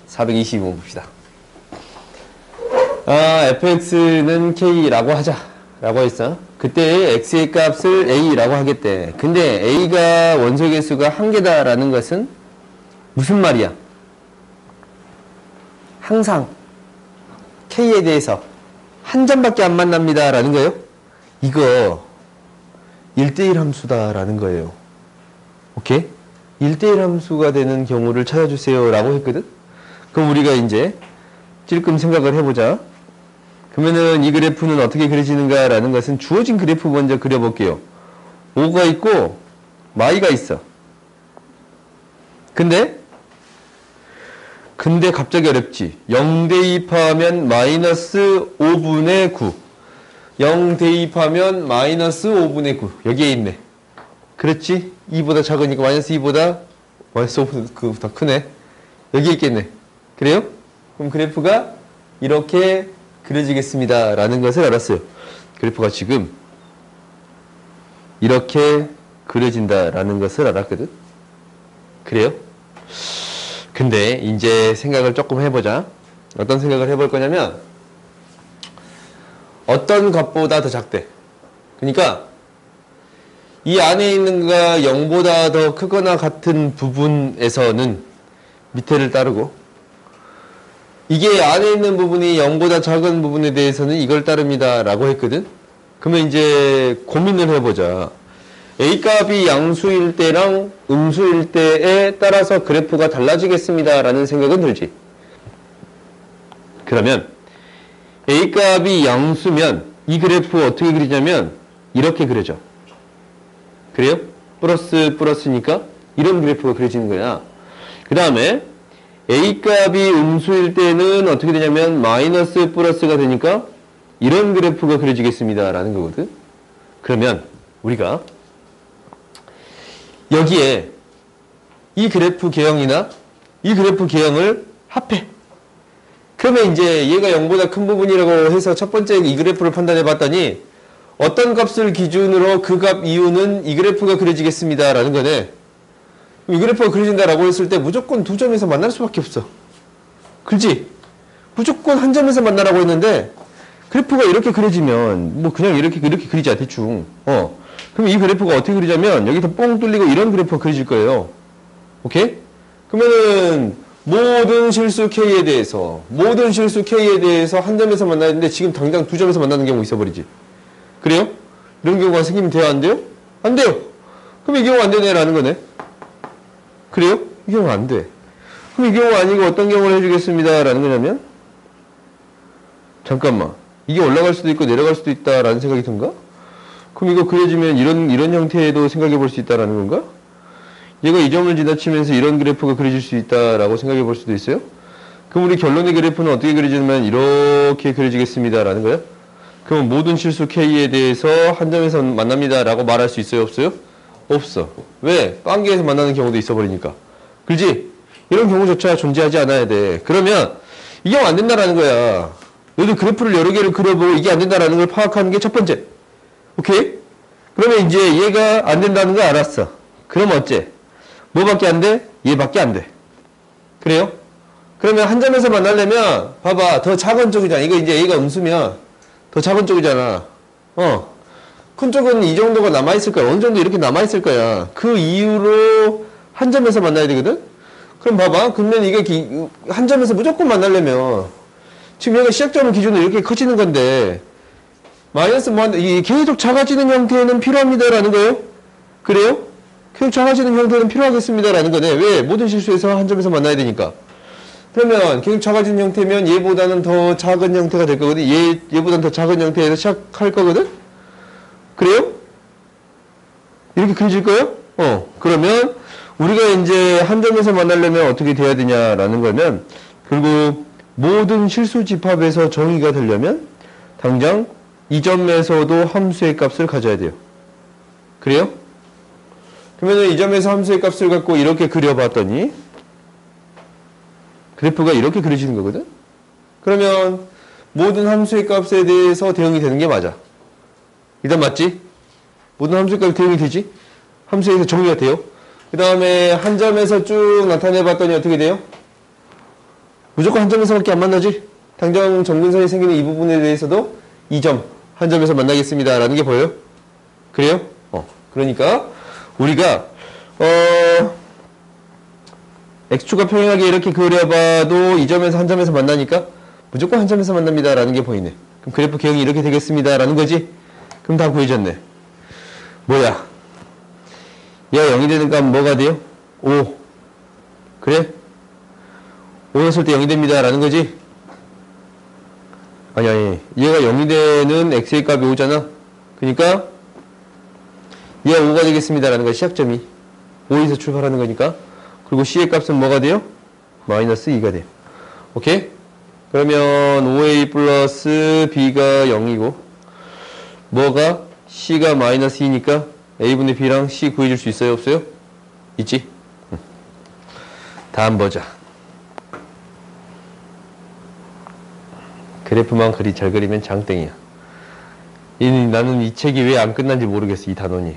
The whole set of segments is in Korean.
425 봅시다. fx는 k라고 하자 라고 했어. 그때 x의 값을 a라고 하겠대. 근데 a가 원소개수가 한 개다 라는 것은 무슨 말이야? 항상 k에 대해서 한 점밖에 안 만납니다 라는 거예요. 이거 1대1 함수다 라는 거예요. 오케이? 1대1 함수가 되는 경우를 찾아주세요 라고 했거든. 그럼 우리가 이제 찔끔 생각을 해보자. 그러면은 이 그래프는 어떻게 그려지는가 라는 것은 주어진 그래프 먼저 그려볼게요. 5가 있고 y가 있어. 근데 갑자기 어렵지. 0 대입하면 마이너스 5분의 9. 0 대입하면 마이너스 5분의 9. 여기에 있네. 그렇지? 2보다 작으니까 마이너스 2보다 마이너스 5분의 9보다 크네. 여기에 있겠네. 그래요? 그럼 그래프가 이렇게 그려지겠습니다 라는 것을 알았어요. 그래프가 지금 이렇게 그려진다 라는 것을 알았거든. 그래요? 근데 이제 생각을 조금 해보자. 어떤 생각을 해볼 거냐면 어떤 값보다 더 작대. 그러니까 이 안에 있는 거가 0보다 더 크거나 같은 부분에서는 밑에를 따르고, 이게 안에 있는 부분이 0보다 작은 부분에 대해서는 이걸 따릅니다 라고 했거든. 그러면 이제 고민을 해보자. A값이 양수일 때랑 음수일 때에 따라서 그래프가 달라지겠습니다 라는 생각은 들지. 그러면 A값이 양수면 이 그래프 어떻게 그리냐면 이렇게 그려져. 그래요? 플러스니까 이런 그래프가 그려지는 거야. 그 다음에 A값이 음수일 때는 어떻게 되냐면 마이너스 플러스가 되니까 이런 그래프가 그려지겠습니다 라는 거거든. 그러면 우리가 여기에 이 그래프 개형이나 이 그래프 개형을 합해. 그러면 이제 얘가 0보다 큰 부분이라고 해서 첫 번째 이 그래프를 판단해 봤더니 어떤 값을 기준으로 그 값 이후는 이 그래프가 그려지겠습니다 라는 거네. 이 그래프가 그려진다라고 했을 때 무조건 두 점에서 만날 수밖에 없어. 그렇지? 무조건 한 점에서 만나라고 했는데 그래프가 이렇게 그려지면 뭐 그냥 이렇게 그리자 대충. 그럼 이 그래프가 어떻게 그리자면 여기서 뻥 뚫리고 이런 그래프가 그려질 거예요. 오케이? 그러면은 모든 실수 K에 대해서 한 점에서 만나야 되는데 지금 당장 두 점에서 만나는 경우 있어버리지. 그래요? 이런 경우가 생기면 돼요? 안 돼요? 안 돼요! 그럼 이 경우 안 되네 라는 거네. 그래요? 이 경우 안 돼. 그럼 이 경우 아니고 어떤 경우를 해주겠습니다 라는 거냐면 잠깐만, 이게 올라갈 수도 있고 내려갈 수도 있다 라는 생각이 든가? 그럼 이거 그려지면 이런 형태에도 생각해 볼 수 있다라는 건가? 얘가 이 점을 지나치면서 이런 그래프가 그려질 수 있다라고 생각해 볼 수도 있어요? 그럼 우리 결론의 그래프는 어떻게 그려지냐면 이렇게 그려지겠습니다 라는 거야? 그럼 모든 실수 K에 대해서 한 점에서 만납니다 라고 말할 수 있어요? 없어요? 없어. 왜? 빵개에서 만나는 경우도 있어버리니까. 그렇지? 이런 경우조차 존재하지 않아야 돼. 그러면 이 경우 안 된다라는 거야. 너도 그래프를 여러 개를 그려보고 이게 안 된다라는 걸 파악하는 게 첫 번째. 오케이? 그러면 이제 얘가 안 된다는 거 알았어. 그럼 어째? 뭐밖에 안 돼? 얘밖에 안 돼. 그래요? 그러면 한 점에서 만나려면 봐봐, 더 작은 쪽이잖아. 이거 이제 얘가 음수면 더 작은 쪽이잖아. 큰 쪽은 이 정도가 남아있을 거야. 어느 정도 이렇게 남아있을 거야. 그 이후로 한 점에서 만나야 되거든? 그럼 봐봐. 그러면 이게 한 점에서 무조건 만나려면 지금 얘가 시작점을 기준으로 이렇게 커지는 건데 마이너스 이 계속 작아지는 형태는 필요합니다라는 거예요? 그래요? 계속 작아지는 형태는 필요하겠습니다라는 거네. 왜? 모든 실수에서 한 점에서 만나야 되니까. 그러면 계속 작아지는 형태면 얘보다는 더 작은 형태가 될 거거든. 얘보다는 더 작은 형태에서 시작할 거거든? 그래요? 이렇게 그려질 거예요? 그러면 우리가 이제 한 점에서 만나려면 어떻게 돼야 되냐라는 거면 결국 모든 실수 집합에서 정의가 되려면 당장 이 점에서도 함수의 값을 가져야 돼요. 그래요? 그러면 이 점에서 함수의 값을 갖고 이렇게 그려봤더니 그래프가 이렇게 그려지는 거거든? 그러면 모든 함수의 값에 대해서 대응이 되는 게 맞아. 일단 맞지? 모든 함수의 값이 대응이 되지? 함수에서 정리가 돼요. 그 다음에 한 점에서 쭉 나타내봤더니 어떻게 돼요? 무조건 한 점에서밖에 안 만나지? 당정 정근선이 생기는 이 부분에 대해서도 이 점, 한 점에서 만나겠습니다. 라는 게 보여요? 그래요? 그러니까 우리가 x축과 평행하게 이렇게 그려봐도 이 점에서 한 점에서 만나니까 무조건 한 점에서 만납니다. 라는 게 보이네. 그럼 그래프 개형이 이렇게 되겠습니다. 라는 거지? 그럼 다 구해졌네. 뭐야? 얘가 0이 되는 값 뭐가 돼요? 5. 그래? 5였을 때 0이 됩니다. 라는 거지? 아니. 얘가 0이 되는 x의 값이 5잖아? 그러니까 얘가 5가 되겠습니다. 라는 거야. 시작점이. 5에서 출발하는 거니까. 그리고 c의 값은 뭐가 돼요? 마이너스 2가 돼요. 오케이? 그러면 5a 플러스 b가 0이고 뭐가? c가 마이너스 2니까 a분의 b랑 c 구해줄 수 있어요? 없어요? 있지? 다음 보자. 그래프만 잘 그리면 장땡이야. 나는 이 책이 왜 안 끝난지 모르겠어. 이 단원이.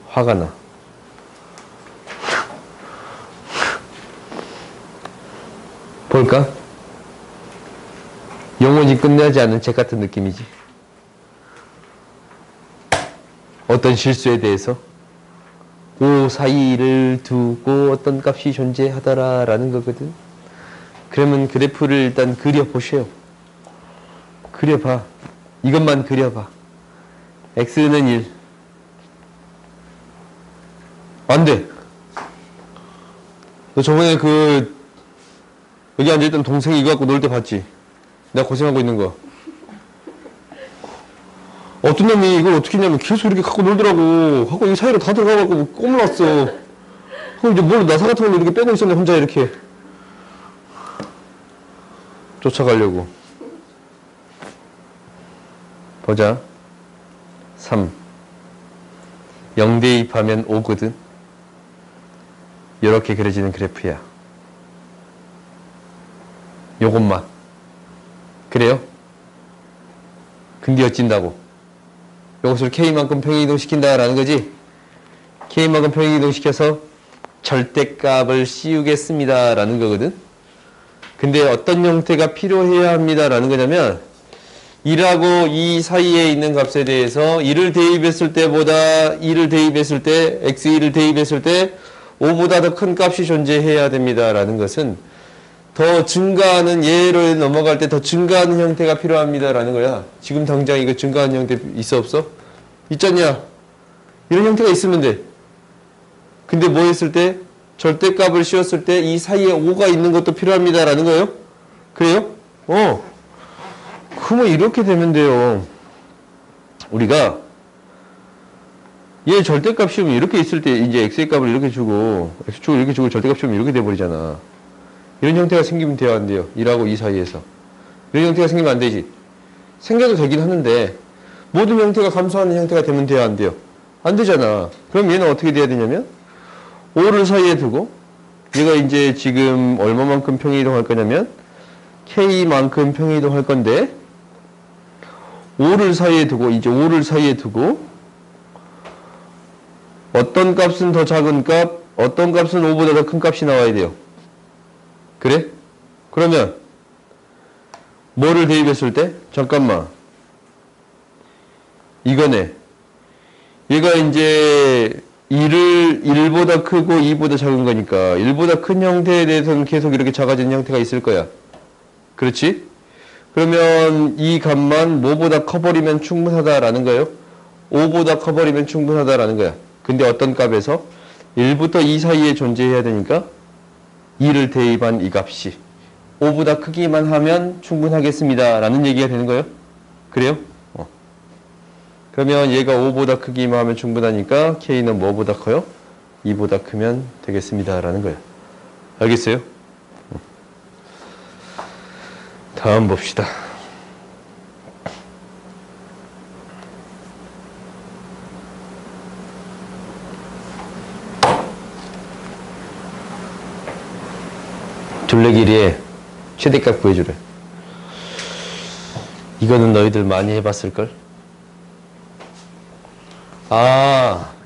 화가 나. 볼까? 영원히 끝나지 않는 책 같은 느낌이지. 어떤 실수에 대해서 5 사이를 두고 어떤 값이 존재하더라라는 거거든. 그러면 그래프를 일단 그려보세요. 그려봐. 이것만 그려봐. x는 1. 안 돼. 너 저번에 여기 앉아있던 동생이 이거 갖고 놀 때 봤지? 내가 고생하고 있는 거. 어떤 놈이 이걸 어떻게 했냐면 계속 이렇게 갖고 놀더라고. 하고 이 사이로 다 들어가갖고 꼬물렀어. 그럼 이제 뭘 나사 같은 걸로 이렇게 빼고 있었네, 혼자 이렇게. 쫓아가려고. 보자. 3. 0 대입하면 5거든. 이렇게 그려지는 그래프야. 요것만. 그래요? 근데 어찐다고? 요것을 K만큼 평행이동시킨다라는 거지? K만큼 평행이동시켜서 절대값을 씌우겠습니다. 라는 거거든? 근데 어떤 형태가 필요해야 합니다. 라는 거냐면 2하고 2 사이에 있는 값에 대해서 2를 대입했을 때보다 2를 대입했을 때 x2를 대입했을 때 5보다 더 큰 값이 존재해야 됩니다. 라는 것은 더 증가하는 얘를 넘어갈 때 더 증가하는 형태가 필요합니다. 라는 거야. 지금 당장 이거 증가하는 형태 있어 없어? 있잖냐? 이런 형태가 있으면 돼. 근데 뭐 했을 때? 절대값을 씌웠을 때 이 사이에 5가 있는 것도 필요합니다. 라는 거예요? 그래요? 그러면 이렇게 되면 돼요. 우리가 얘 절대값 씌우면 이렇게 있을 때 이제 x의 값을 이렇게 주고 x축을 이렇게 주고 절대값 씌우면 이렇게 돼버리잖아. 이런 형태가 생기면 돼요, 안 돼요? 1하고 2 사이에서. 이런 형태가 생기면 안 되지. 생겨도 되긴 하는데 모든 형태가 감소하는 형태가 되면 돼요, 안 돼요? 안 되잖아. 그럼 얘는 어떻게 돼야 되냐면 5를 사이에 두고 얘가 이제 지금 얼마만큼 평행이동할 거냐면 K만큼 평행이동할 건데 5를 사이에 두고 이제 5를 사이에 두고 어떤 값은 더 작은 값, 어떤 값은 5보다 더 큰 값이 나와야 돼요. 그래? 그러면 뭐를 대입했을 때? 잠깐만. 이거네. 얘가 이제 1보다 크고 2보다 작은 거니까 1보다 큰 형태에 대해서는 계속 이렇게 작아지는 형태가 있을 거야. 그렇지? 그러면 이 값만 뭐보다 커버리면 충분하다라는 거예요. 5보다 커버리면 충분하다라는 거야. 근데 어떤 값에서 1부터 2 사이에 존재해야 되니까 2를 대입한 이 값이 5보다 크기만 하면 충분하겠습니다. 라는 얘기가 되는 거예요. 그래요? 그러면 얘가 5보다 크기만 하면 충분하니까 K는 뭐보다 커요? 2보다 크면 되겠습니다. 라는 거예요. 알겠어요? 다음 봅시다. 둘레 길이의 최대값 구해주래. 이거는 너희들 많이 해봤을걸?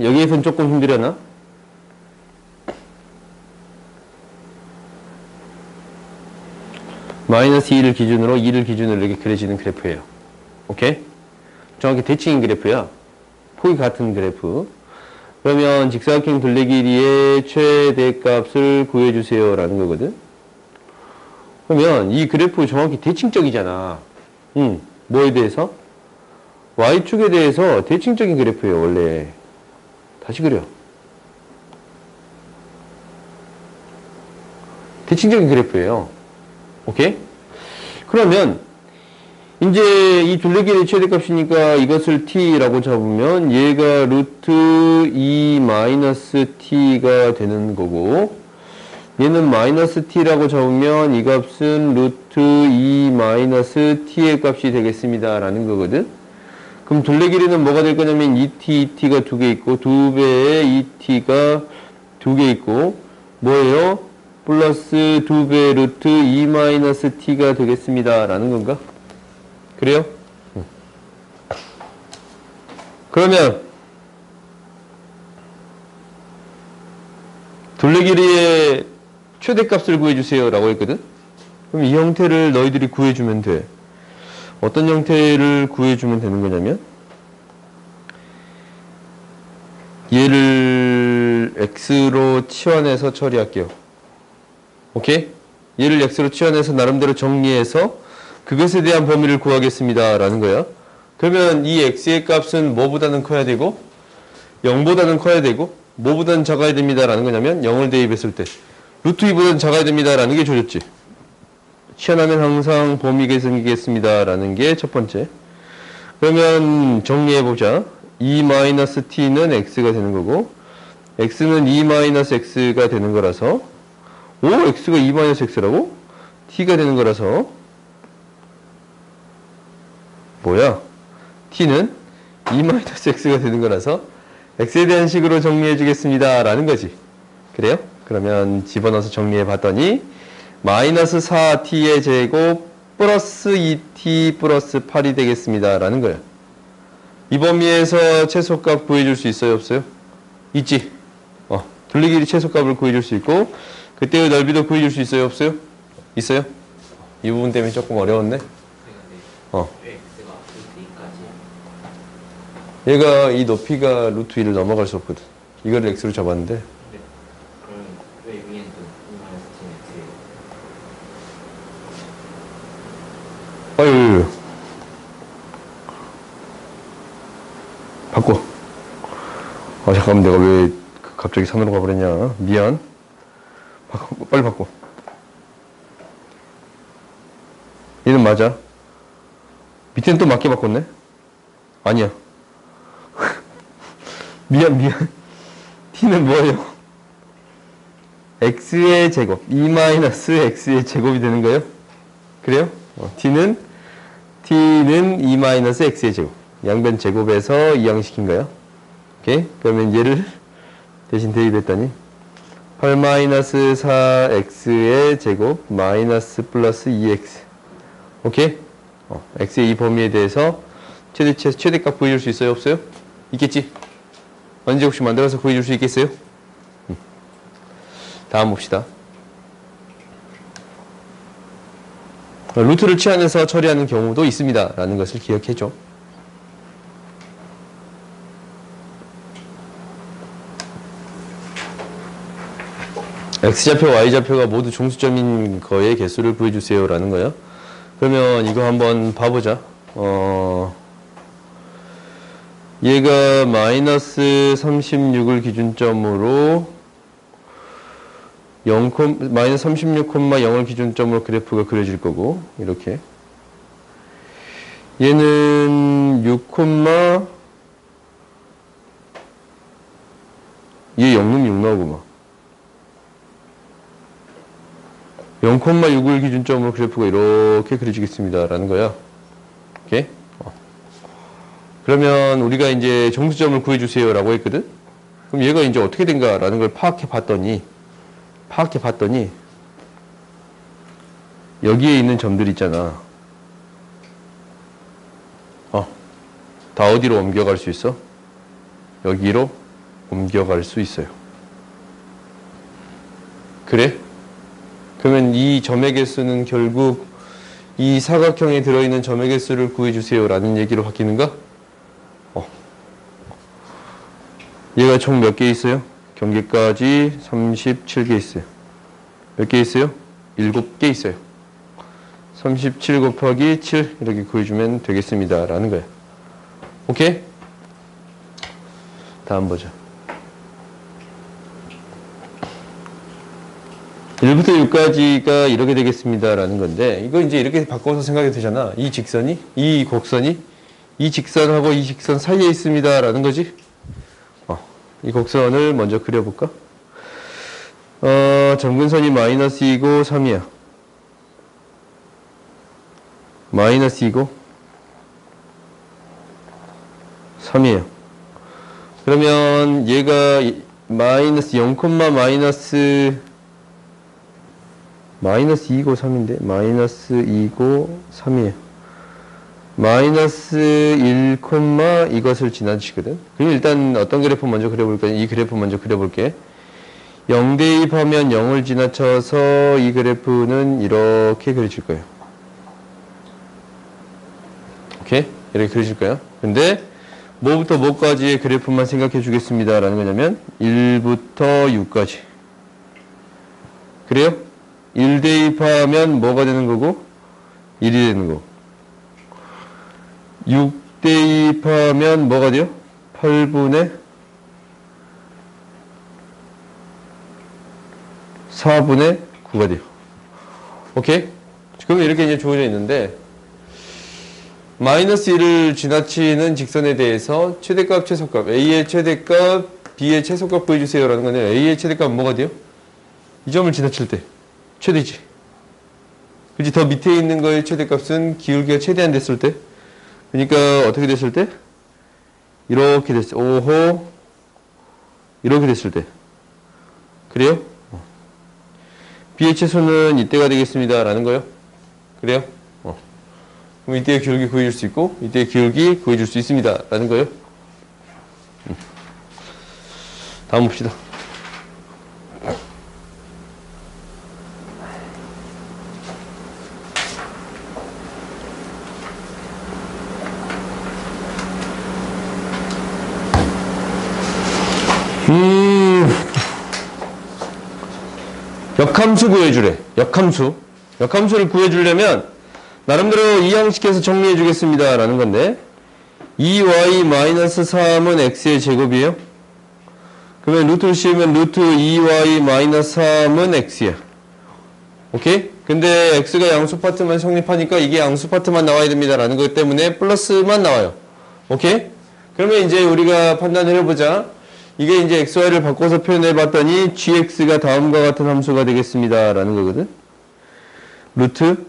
여기에선 조금 힘들었나? 마이너스 2를 기준으로 2를 기준으로 이렇게 그려지는 그래프예요. 오케이? 정확히 대칭인 그래프야. 폭이 같은 그래프. 그러면 직사각형 둘레 길이의 최대값을 구해주세요 라는 거거든. 그러면 이 그래프 정확히 대칭적이잖아. 뭐에 대해서? Y축에 대해서 대칭적인 그래프예요 원래. 다시 그려. 대칭적인 그래프예요. 오케이? 그러면 이제 이 둘레 길이의 최대값이니까 이것을 t라고 잡으면 얘가 루트 2 마이너스 t가 되는 거고, 얘는 마이너스 t라고 잡으면 이 값은 루트 2 마이너스 t의 값이 되겠습니다 라는 거거든. 그럼 둘레 길이는 뭐가 될 거냐면 2t가 2개 있고 2배의 2t가 2개 있고 뭐예요? 플러스 2배 루트 2 마이너스 t가 되겠습니다 라는 건가? 그래요? 그러면 둘레 길이의 최대값을 구해주세요 라고 했거든. 그럼 이 형태를 너희들이 구해주면 돼. 어떤 형태를 구해주면 되는 거냐면 얘를 x로 치환해서 처리할게요. 오케이? 얘를 x로 치환해서 나름대로 정리해서 그것에 대한 범위를 구하겠습니다 라는 거야. 그러면 이 x의 값은 뭐보다는 커야 되고 0보다는 커야 되고 뭐보다는 작아야 됩니다 라는 거냐면 0을 대입했을 때 루트 2보다는 작아야 됩니다 라는 게 줘줬지. 치환하면 항상 범위가 생기겠습니다 라는 게 첫 번째. 그러면 정리해보자. 2-t는 x가 되는 거고 x는 2-x가 되는 거라서 x가 2-x라고? t가 되는 거라서 뭐야? t는 2-x가 되는 거라서 x에 대한 식으로 정리해 주겠습니다 라는 거지. 그래요? 그러면 집어넣어서 정리해 봤더니 마이너스 4t의 제곱 플러스 2t 플러스 8이 되겠습니다 라는 거야. 이 범위에서 최소값 구해줄 수 있어요? 없어요? 있지. 둘레 길이 최소값을 구해줄 수 있고 그때의 넓이도 구해줄 수 있어요? 없어요? 있어요? 이 부분 때문에 조금 어려웠네. 얘가 이 높이가 루트 2를 넘어갈 수 없거든. 이걸 x로 잡았는데. 그럼 왜 위에는 또 아유, 바꿔. 잠깐만, 내가 왜 갑자기 산으로 가버렸냐. 미안. 바꿔, 빨리 바꿔. 얘는 맞아. 밑에는 또 맞게 바꿨네? 아니야. 미안. t는 뭐예요? x의 제곱, 2-x의 제곱이 되는 거예요? 그래요? t는 2-x의 제곱. 양변 제곱에서 이항시킨 거예요. 오케이? 그러면 얘를 대신 대입했더니 8-4x의 제곱 마이너스 플러스 2x. 오케이? x의 이 범위에 대해서 최대값 구해줄 수 있어요? 없어요? 있겠지? 언제 혹시 만들어서 구해줄 수 있겠어요? 다음 봅시다. 루트를 치환해서 처리하는 경우도 있습니다 라는 것을 기억해줘. x좌표, y좌표가 모두 중수점인 거의 개수를 구해주세요 라는 거야. 그러면 이거 한번 봐보자. 얘가 마이너스 36을 기준점으로 마이너스 36,0을 기준점으로 그래프가 그려질 거고 이렇게 얘는 6, 얘 0는 6 나오구만. 0,6을 기준점으로 그래프가 이렇게 그려지겠습니다 라는 거야. 오케이? 그러면 우리가 이제 정수점을 구해주세요 라고 했거든? 그럼 얘가 이제 어떻게 된가 라는 걸 파악해 봤더니 여기에 있는 점들 있잖아. 다 어디로 옮겨갈 수 있어? 여기로 옮겨갈 수 있어요. 그래? 그러면 이 점의 개수는 결국 이 사각형에 들어있는 점의 개수를 구해주세요 라는 얘기로 바뀌는가? 얘가 총 몇 개 있어요? 경계까지 37개 있어요. 몇 개 있어요? 7개 있어요. 37 곱하기 7 이렇게 구해주면 되겠습니다 라는 거예요. 오케이? 다음 보자. 1부터 6까지가 이렇게 되겠습니다 라는 건데, 이거 이제 이렇게 바꿔서 생각이 되잖아. 이 직선이, 이 곡선이 이 직선하고 이 직선 사이에 있습니다 라는 거지. 이 곡선을 먼저 그려볼까? 점근선이 마이너스 2고 3이야. 마이너스 2고 3이에요. 그러면 얘가 마이너스 0, 마이너스 2고 3인데 마이너스 2고 3이에요. 마이너스 1, 이것을 지나치거든. 그럼 일단 어떤 그래프 먼저 그려볼까? 이 그래프 먼저 그려볼게. 0 대입하면 0을 지나쳐서 이 그래프는 이렇게 그려질 거예요. 오케이? 이렇게 그려질 거예요. 근데 뭐부터 뭐까지의 그래프만 생각해 주겠습니다 라는 거냐면 1부터 6까지. 그래요? 1 대입하면 뭐가 되는 거고 1이 되는 거고, 6 대입하면 뭐가 돼요? 8분의 4분의 9가 돼요. 오케이? 그럼 이렇게 이제 주어져 있는데, 마이너스 1을 지나치는 직선에 대해서 최대값, 최소값, A의 최대값, B의 최소값 구해주세요 라는 거네요. A의 최대값은 뭐가 돼요? 이 점을 지나칠 때 최대지. 그치? 더 밑에 있는 거의 최대값은 기울기가 최대한 됐을 때, 그러니까 어떻게 됐을 때? 이렇게 됐을 때, 오호, 이렇게 됐을 때. 그래요? B의 최소는 이때가 되겠습니다 라는 거요. 그래요? 그럼 이때의 기울기 구해줄 수 있고 이때의 기울기 구해줄 수 있습니다 라는 거요. 다음 봅시다. 역함수 구해주래. 역함수를 구해주려면 나름대로 이항식해서 정리해 주겠습니다 라는 건데, 2y-3은 x의 제곱이에요. 그러면 루트를 씌우면 루트 2y-3은 x야. 오케이? 근데 x가 양수 파트만 성립하니까 이게 양수 파트만 나와야 됩니다 라는 것 때문에 플러스만 나와요. 오케이? 그러면 이제 우리가 판단을 해보자. 이게 이제 xy를 바꿔서 표현해 봤더니 gx가 다음과 같은 함수가 되겠습니다 라는 거거든. 루트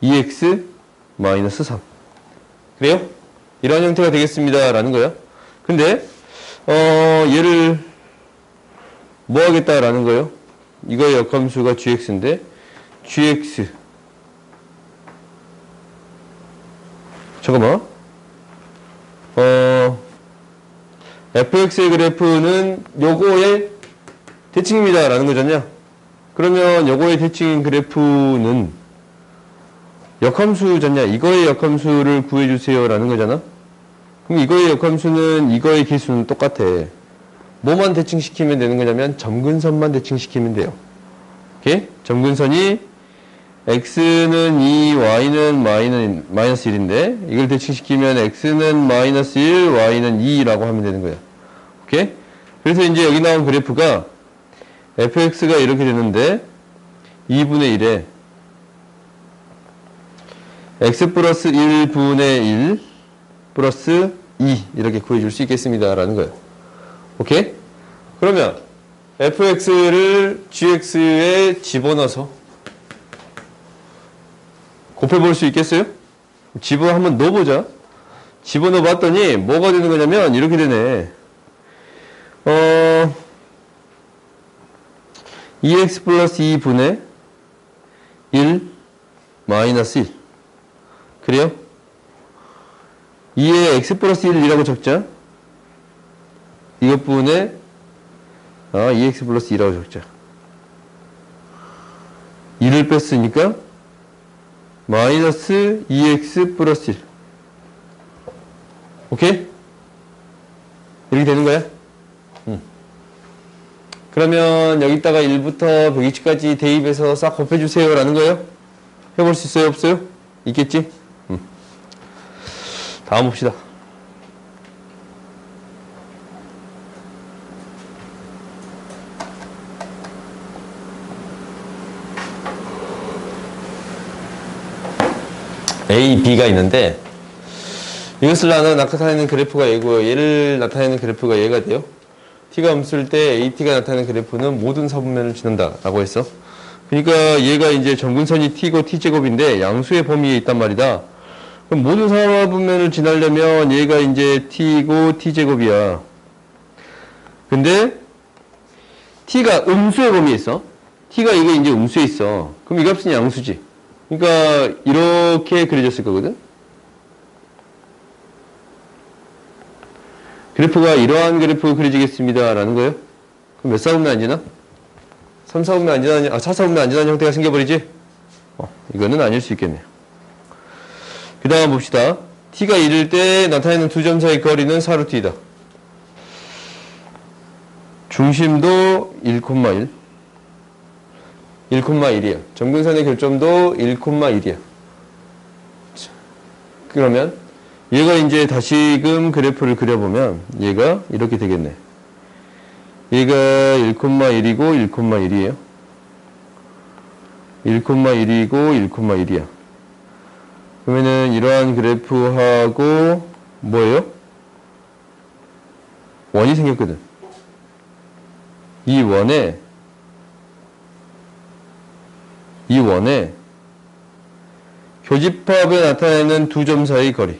2x-3. 그래요? 이런 형태가 되겠습니다 라는 거야. 근데 얘를 뭐 하겠다라는 거예요? 이거의 역함수가 gx인데 gx, 잠깐만, fx의 그래프는 요거의 대칭입니다 라는 거잖냐. 그러면 요거의 대칭인 그래프는 역함수잖냐. 이거의 역함수를 구해주세요 라는 거잖아. 그럼 이거의 역함수는 이거의 개수는 똑같아. 뭐만 대칭시키면 되는 거냐면 점근선만 대칭시키면 돼요. 오케이? 점근선이 x는 2, y는 마이너스 1인데 이걸 대칭시키면 x는 마이너스 1, y는 2라고 하면 되는 거야. 오케이? 그래서 이제 여기 나온 그래프가 fx가 이렇게 되는데 2분의 1에 x 플러스 1분의 1 플러스 2 이렇게 구해줄 수 있겠습니다 라는 거예요. 오케이? 그러면 fx를 gx에 집어넣어서 곱해볼 수 있겠어요? 한번 넣어보자. 집어넣어 봤더니 뭐가 되는 거냐면 이렇게 되네. 2x 플러스 2분의 1 마이너스 1. 그래요? 2에 x 플러스 1이라고 적자. 이것분에 2x 플러스 2라고 적자. 2를 뺐으니까 마이너스 2x 플러스 1. 오케이? 이렇게 되는 거야? 그러면 여기다가 1부터 120까지 대입해서 싹 곱해주세요 라는 거예요? 해볼 수 있어요? 없어요? 있겠지? 다음 봅시다. A, B가 있는데 이것을 나타내는 그래프가 얘고요. 얘를 나타내는 그래프가 얘가 돼요. t가 없을 때 AT가 나타내는 그래프는 모든 사분면을 지난다 라고 했어. 그러니까 얘가 이제 점근선이 t고 t제곱인데 양수의 범위에 있단 말이다. 그럼 모든 사분면을 지나려면 얘가 이제 t고 t제곱이야. 근데 t가 음수의 범위에 있어. t가 이게 이제 음수에 있어. 그럼 이 값은 양수지. 그러니까 이렇게 그려졌을 거거든. 그래프가 이러한 그래프가 그려지겠습니다 라는 거예요. 그럼 몇 사분면 안 지나? 3사분면 안 지나는, 4사분면 안 지나는 형태가 생겨버리지? 이거는 아닐 수 있겠네요. 그 다음 봅시다. t가 1일 때 나타내는 두 점 사이 거리는 4루트이다. 중심도 1,1. 1,1이야. 점근선의 결점도 1,1이야. 그러면 얘가 이제 다시금 그래프를 그려보면 얘가 이렇게 되겠네. 얘가 1,1이고 1,1이에요. 1,1이고 1,1이야. 그러면은 이러한 그래프하고 뭐예요? 원이 생겼거든. 이 원에 교집합에 나타내는 두 점 사이 거리.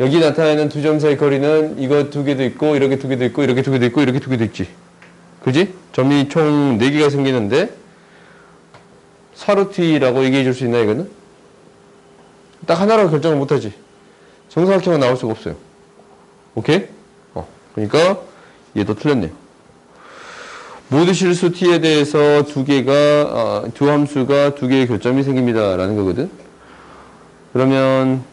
여기 나타내는 두 점 사이 거리는 이거 두 개도 있고 이렇게 두 개도 있고 이렇게 두 개도 있고 이렇게 두 개도 있지. 그지? 점이 총 4개가 생기는데 4루트라고 얘기해 줄 수 있나 이거는? 딱 하나로 결정을 못하지. 정사각형은 나올 수가 없어요. 오케이? 그러니까 얘도 틀렸네요. 모두 실수 t에 대해서 두 함수가 두 개의 교점이 생깁니다 라는 거거든. 그러면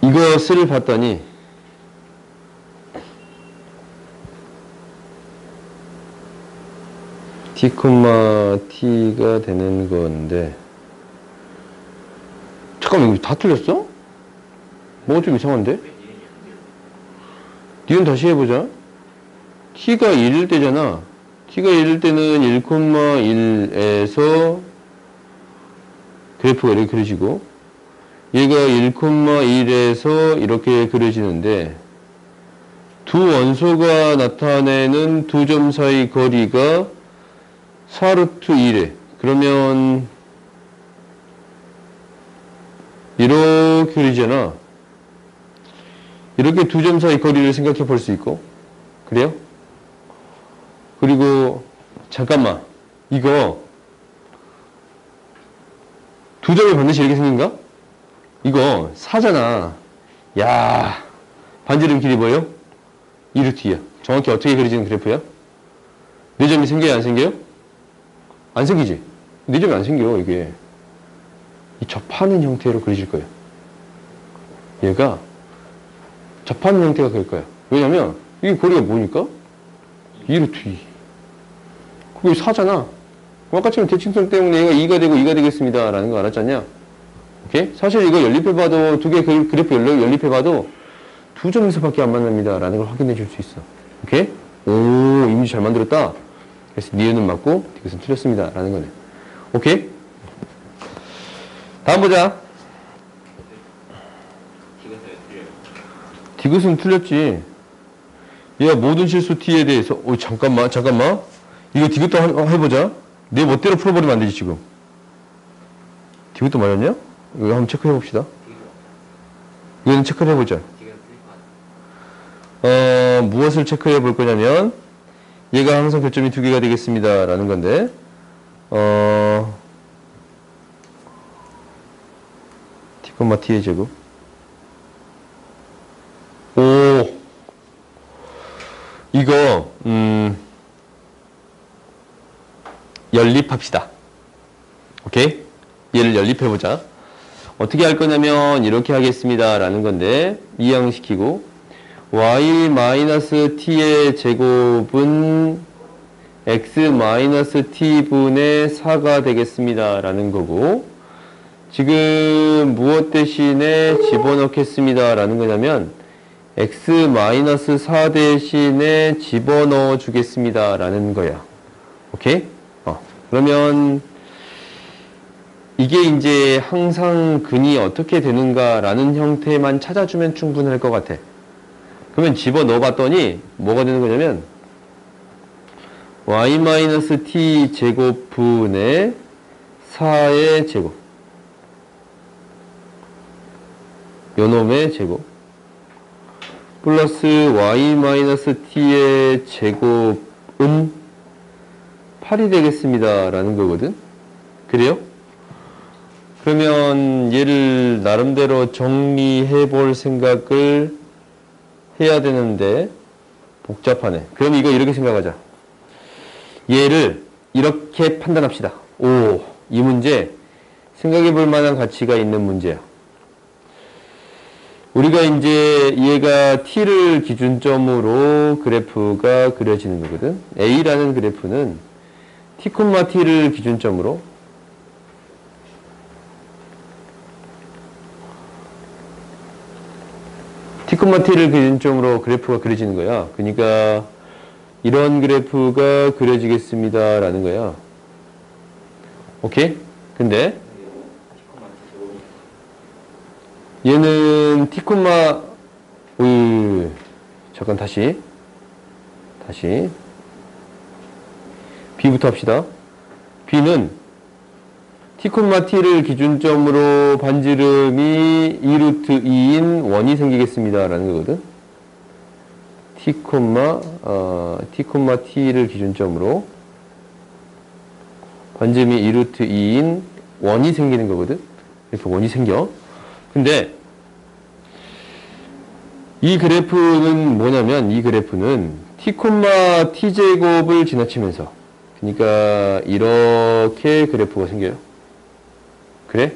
이것을 봤더니 t, t가 되는 건데 잠깐만 이거 다 틀렸어? 뭐가 좀 이상한데? 니은 다시 해보자. t가 1일 때잖아. t가 1일 때는 1,1에서 그래프가 이렇게 그려지고 얘가 1,1에서 이렇게 그려지는데 두 원소가 나타내는 두 점 사이 거리가 4루트 1에 그러면 이렇게 그리잖아. 이렇게 두 점 사이 거리를 생각해 볼 수 있고 그래요? 그리고 잠깐만 이거 두 점이 반드시 이렇게 생긴가? 이거 4잖아. 야 반지름 길이 뭐예요? 2루트야. 정확히 어떻게 그려지는 그래프야? 4점이 생겨요? 안 생겨요? 안 생기지? 4점이 안 생겨 이게. 이 접하는 형태로 그려질 거예요. 얘가 접하는 형태가 그릴 거야. 왜냐면 이게 거리가 뭐니까? 2루트 2. 그게 4잖아. 아까처럼 대칭성 때문에 얘가 2가 되고 2가 되겠습니다 라는 거 알았잖냐? 오케이? 사실 이거 연립해봐도 두 개 그래프 연립해봐도 두 점에서밖에 안 만납니다 라는 걸 확인해 줄 수 있어. 오케이? 오 이미지 잘 만들었다. 그래서 니은은 맞고 디귿은 틀렸습니다 라는 거네. 오케이? 다음 보자. 디귿은 틀렸지. 얘가 모든 실수 t에 대해서 잠깐만 이거 디귿도 해보자. 내 멋대로 풀어버리면 안 되지 지금. 디귿도 맞았냐? 이거 한번 체크해 봅시다. 이거는 체크를 해보자. 무엇을 체크해 볼 거냐면 얘가 항상 교점이 두 개가 되겠습니다 라는 건데 t, t의 제곱 이거 연립합시다. 오케이? 얘를 연립해보자. 어떻게 할 거냐면 이렇게 하겠습니다 라는 건데 이항시키고 y-t의 제곱은 x-t분의 4가 되겠습니다 라는 거고, 지금 무엇 대신에 집어넣겠습니다 라는 거냐면 x-4 대신에 집어넣어 주겠습니다 라는 거야. 오케이? 그러면 이게 이제 항상 근이 어떻게 되는가 라는 형태만 찾아주면 충분할 것 같아. 그러면 집어넣어 봤더니 뭐가 되는 거냐면 y-t 제곱분의 4의 제곱, 요놈의 제곱 플러스 y-t의 제곱은 8이 되겠습니다 라는 거거든. 그래요? 그러면 얘를 나름대로 정리해 볼 생각을 해야 되는데 복잡하네. 그럼 이거 이렇게 생각하자. 얘를 이렇게 판단합시다. 오, 이 문제 생각해 볼 만한 가치가 있는 문제야. 우리가 이제 얘가 t를 기준점으로 그래프가 그려지는 거거든. a라는 그래프는 t,t를 기준점으로 t,t를 기준점으로 그래프가 그려지는 거야. 그러니까 이런 그래프가 그려지겠습니다 라는 거야. 오케이? 근데 얘는 t, 잠깐 다시 b부터 합시다. b는 t,t를 기준점으로 반지름이 2루트 2인 원이 생기겠습니다 라는 거거든. t,t를 기준점으로 반지름이 2루트 2인 원이 생기는 거거든. 이렇게 원이 생겨. 근데 이 그래프는 뭐냐면 이 그래프는 t, t제곱을 지나치면서, 그러니까 이렇게 그래프가 생겨요. 그래?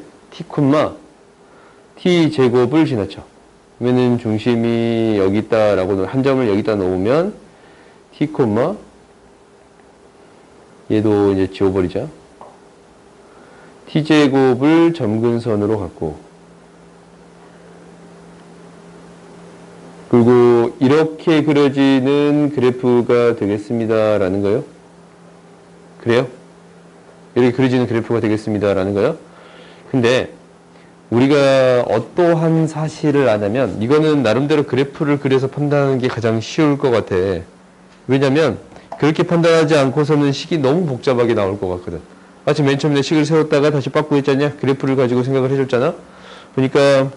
t제곱을 지나쳐. 그러면은 중심이 여기 있다라고 한 점을 여기다 놓으면 t, 얘도 이제 지워버리자. t제곱을 점근선으로 갖고, 그리고 이렇게 그려지는 그래프가 되겠습니다 라는 거예요. 그래요? 이렇게 그려지는 그래프가 되겠습니다 라는 거예요. 근데 우리가 어떠한 사실을 아냐면 이거는 나름대로 그래프를 그려서 판단하는 게 가장 쉬울 것 같아. 왜냐면 그렇게 판단하지 않고서는 식이 너무 복잡하게 나올 것 같거든. 지금 맨 처음에 식을 세웠다가 다시 바꾸겠잖냐? 그래프를 가지고 생각을 해줬잖아? 그러니까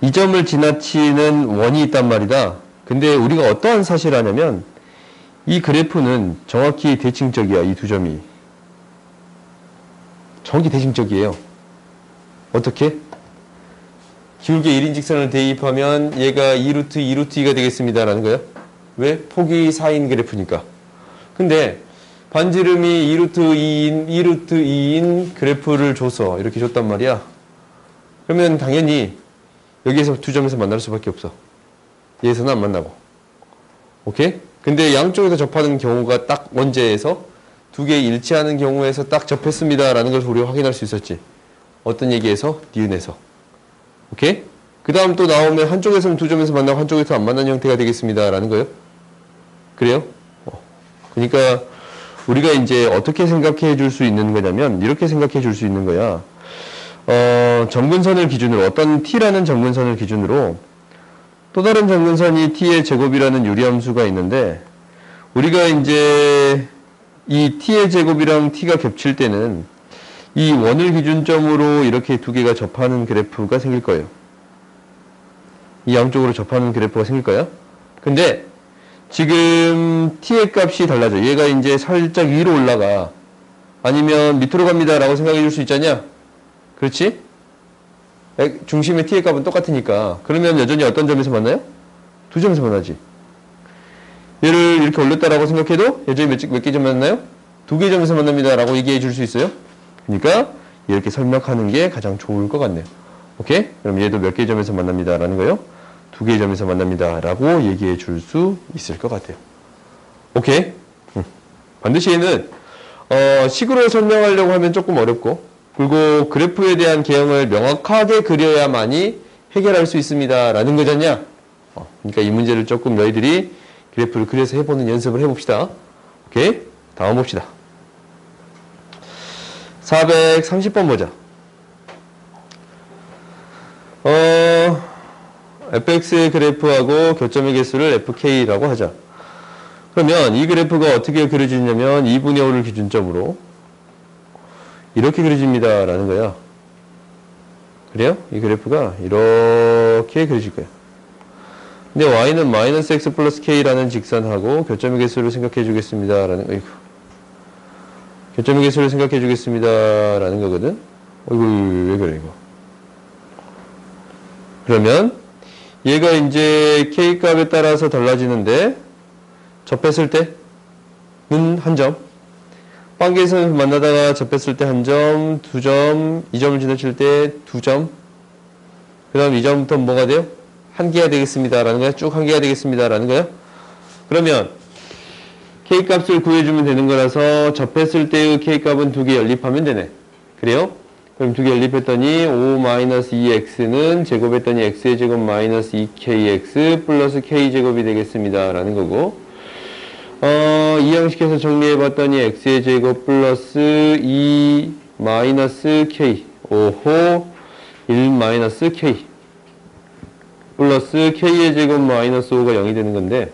이 점을 지나치는 원이 있단 말이다. 근데 우리가 어떠한 사실을 아냐면 이 그래프는 정확히 대칭적이야. 이 두 점이 정확히 대칭적이에요. 어떻게? 기울기 1인 직선을 대입하면 얘가 2루트 2가 되겠습니다 라는 거야. 왜? 폭이 4인 그래프니까. 근데 반지름이 2루트 2인 그래프를 줘서 이렇게 줬단 말이야. 그러면 당연히 여기에서 두 점에서 만날 수밖에 없어. 얘에서는 안 만나고. 오케이? 근데 양쪽에서 접하는 경우가 딱 원제에서 두 개 일치하는 경우에서 딱 접했습니다 라는 것을 우리가 확인할 수 있었지. 어떤 얘기에서? 니은에서. 오케이? 그 다음 또 나오면 한쪽에서는 두 점에서 만나고 한쪽에서 안 만나는 형태가 되겠습니다 라는 거예요. 그래요? 그러니까 우리가 이제 어떻게 생각해 줄 수 있는 거냐면 이렇게 생각해 줄 수 있는 거야. 점근선을 기준으로, 어떤 t라는 점근선을 기준으로 또 다른 점근선이 t의 제곱이라는 유리함수가 있는데, 우리가 이제 이 t의 제곱이랑 t가 겹칠 때는 이 원을 기준점으로 이렇게 두 개가 접하는 그래프가 생길 거예요. 이 양쪽으로 접하는 그래프가 생길 거야. 근데 지금 t의 값이 달라져. 얘가 이제 살짝 위로 올라가, 아니면 밑으로 갑니다 라고 생각해 줄 수 있잖냐. 그렇지? 중심의 t의 값은 똑같으니까. 그러면 여전히 어떤 점에서 만나요? 두 점에서 만나지. 얘를 이렇게 올렸다라고 생각해도 여전히 몇 개 점 만나요? 두 개 점에서 만납니다 라고 얘기해 줄 수 있어요. 그러니까 이렇게 설명하는 게 가장 좋을 것 같네요. 오케이? 그럼 얘도 몇 개 점에서 만납니다 라는 거요? 두 개 점에서 만납니다 라고 얘기해 줄 수 있을 것 같아요. 오케이? 반드시 얘는 식으로 설명하려고 하면 조금 어렵고, 그리고 그래프에 대한 개형을 명확하게 그려야만이 해결할 수 있습니다 라는 거잖냐. 그러니까 이 문제를 조금 너희들이 그래프를 그려서 해보는 연습을 해봅시다. 오케이? 다음 봅시다. 430번 보자. fx의 그래프하고 교점의 개수를 fk라고 하자. 그러면 이 그래프가 어떻게 그려지냐면 2분의 5를 기준점으로 이렇게 그려집니다 라는 거야. 그래요? 이 그래프가 이렇게 그려질 거야. 근데 y는 마이너스 x 플러스 k라는 직선하고 교점의 개수를 생각해 주겠습니다 라는 거. 교점의 개수를 생각해 주겠습니다 라는 거거든. 어이구, 왜 그래 이거. 그러면 얘가 이제 k 값에 따라서 달라지는데, 접했을 때는 한 점, 빵개에서 만나다가 접했을 때 한 점, 두 점, 이 점을 지나칠 때 두 점, 그 다음 이 점부터 뭐가 돼요? 한 개가 되겠습니다 라는 거야. 쭉 한 개가 되겠습니다 라는 거야. 그러면 k 값을 구해주면 되는 거라서 접했을 때의 k 값은 두 개 연립하면 되네. 그래요? 그럼 두 개 연립했더니 5-2x는 제곱했더니 x의 제곱 마이너스 2kx 플러스 k제곱이 되겠습니다 라는 거고, 이 형식에서 정리해봤더니 x의 제곱 플러스 2 마이너스 k, 오호, 1 마이너스 k 플러스 k의 제곱 마이너스 5가 0이 되는 건데,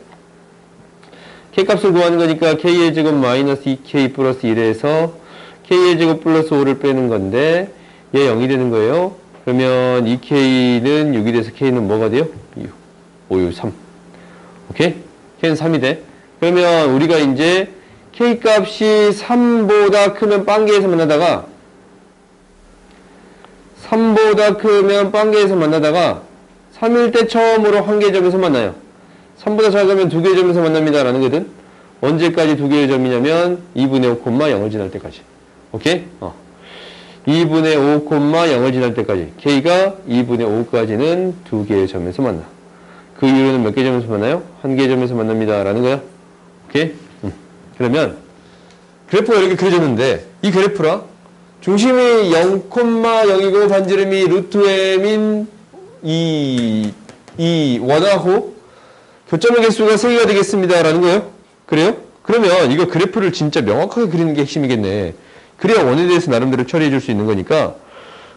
k 값을 구하는 거니까 k의 제곱 마이너스 2k 플러스 1에서 k의 제곱 플러스 5를 빼는 건데, 얘 0이 되는 거예요. 그러면 2k는 6이 돼서 k는 뭐가 돼요? 6, 5, 6, 3. 오케이? k는 3이 돼. 그러면 우리가 이제 k 값이 3보다 크면 빵개에서 만나다가, 3보다 크면 빵개에서 만나다가 3일 때 처음으로 한 개 점에서 만나요. 3보다 작으면 두 개의 점에서 만납니다 라는 거든. 언제까지 두 개의 점이냐면 2분의 5, 0을 지날 때까지. 오케이? 2분의 5, 0을 지날 때까지. k가 2분의 5까지는 두 개의 점에서 만나. 그 이후에는 몇 개 점에서 만나요? 한 개의 점에서 만납니다 라는 거야. 오케이? 그러면 그래프가 이렇게 그려졌는데, 이 그래프라 중심이 0,0이고 반지름이 루트 m인 이 원하고 교점의 개수가 3개가 되겠습니다 라는 거예요. 그래요? 그러면 이거 그래프를 진짜 명확하게 그리는 게 핵심이겠네. 그래야 원에 대해서 나름대로 처리해 줄 수 있는 거니까.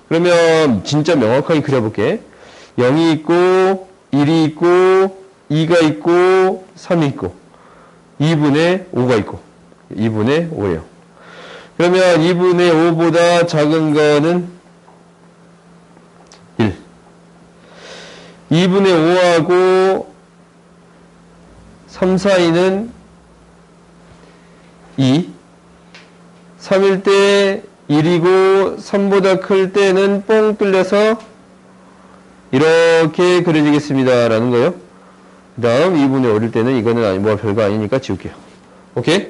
그러면 진짜 명확하게 그려볼게. 0이 있고 1이 있고 2가 있고 3이 있고 2분의 5가 있고 2분의 5예요. 그러면 2분의 5보다 작은 거는 1. 2분의 5하고 3 사이는 2. 3일 때 1이고 3보다 클 때는 뻥 뚫려서 이렇게 그려지겠습니다 라는 거예요. 그 다음 2분의 5일 때는 이거는 뭐 별거 아니니까 지울게요. 오케이?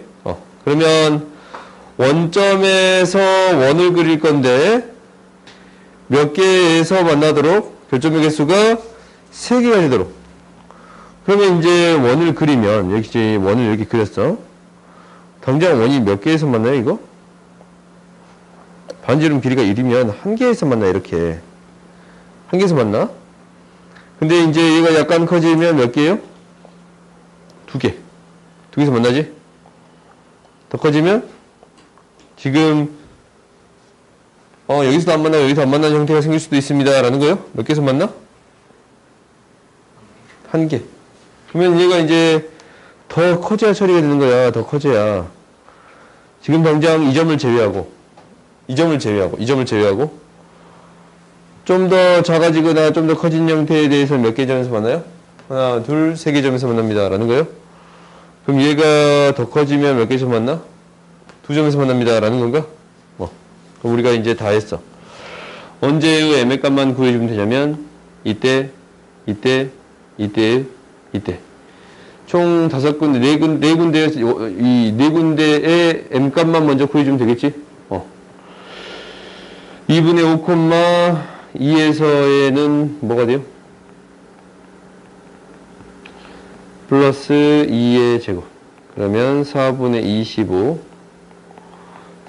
그러면 원점에서 원을 그릴 건데 몇 개에서 만나도록 교점의 개수가 3개가 되도록. 그러면 이제 원을 그리면, 여기 원을 이렇게 그렸어. 당장 원이 몇 개에서 만나요, 이거? 반지름 길이가 1이면 한 개에서 만나, 이렇게. 한 개에서 만나? 근데 이제 얘가 약간 커지면 몇 개예요? 2개. 2개에서 만나지? 더 커지면? 지금, 여기서도 안 만나고 여기서 안 만나는 형태가 생길 수도 있습니다. 라는 거예요? 몇 개에서 만나? 한 개. 그러면 얘가 이제 더 커져야 처리가 되는 거야. 더 커져야. 지금 당장 이 점을 제외하고, 이 점을 제외하고, 좀 더 작아지거나 좀 더 커진 형태에 대해서 몇 개 점에서 만나요? 하나, 둘, 3개 점에서 만납니다. 라는 거예요. 그럼 얘가 더 커지면 몇 개에서 만나? 2점에서 만납니다. 라는 건가? 그럼 우리가 이제 다 했어. 언제의 m의 값만 구해주면 되냐면, 이때. 총 5군데, 네 군데에서, 이 네 군데의 m 값만 먼저 구해주면 되겠지? 2분의 5,2에서에는 뭐가 돼요? 플러스 2의 제곱. 그러면 4분의 25,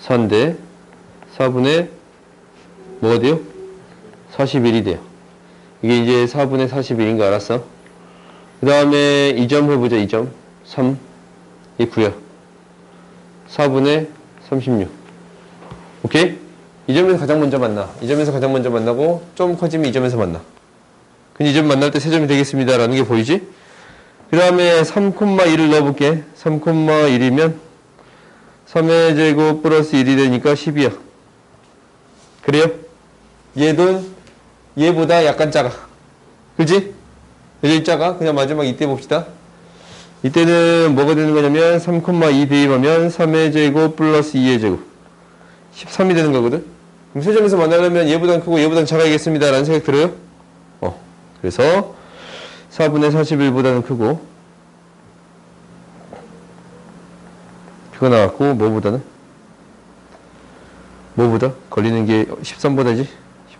4인데, 4분의 뭐가 돼요? 41이 돼요. 이게 이제 4분의 41인 거 알았어? 그 다음에 2점 해보자, 2점. 3. 이 9야. 4분의 36. 오케이? 이 점에서 가장 먼저 만나. 이 점에서 가장 먼저 만나고, 좀 커지면 이 점에서 만나. 근데 이 점 만날 때 3점이 되겠습니다. 라는 게 보이지? 그 다음에 3,1을 넣어볼게. 3,1이면 3의 제곱 플러스 1이 되니까 10이야. 그래요? 얘는 얘보다 약간 작아. 그지? 여전히 작아. 그냥 마지막 이때 봅시다. 이때는 뭐가 되는 거냐면 3,2 대입하면 3의 제곱 플러스 2의 제곱 13이 되는 거거든. 그럼 세 점에서 만나려면 얘보단 크고 얘보단 작아야겠습니다. 라는 생각 들어요? 그래서 4분의 41보다는 크고 그거 나왔고 뭐보다? 걸리는 게 13보다지?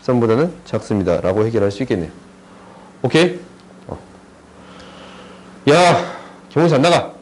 13보다는 작습니다. 라고 해결할 수 있겠네요. 오케이? 야, 경호사 안 나가.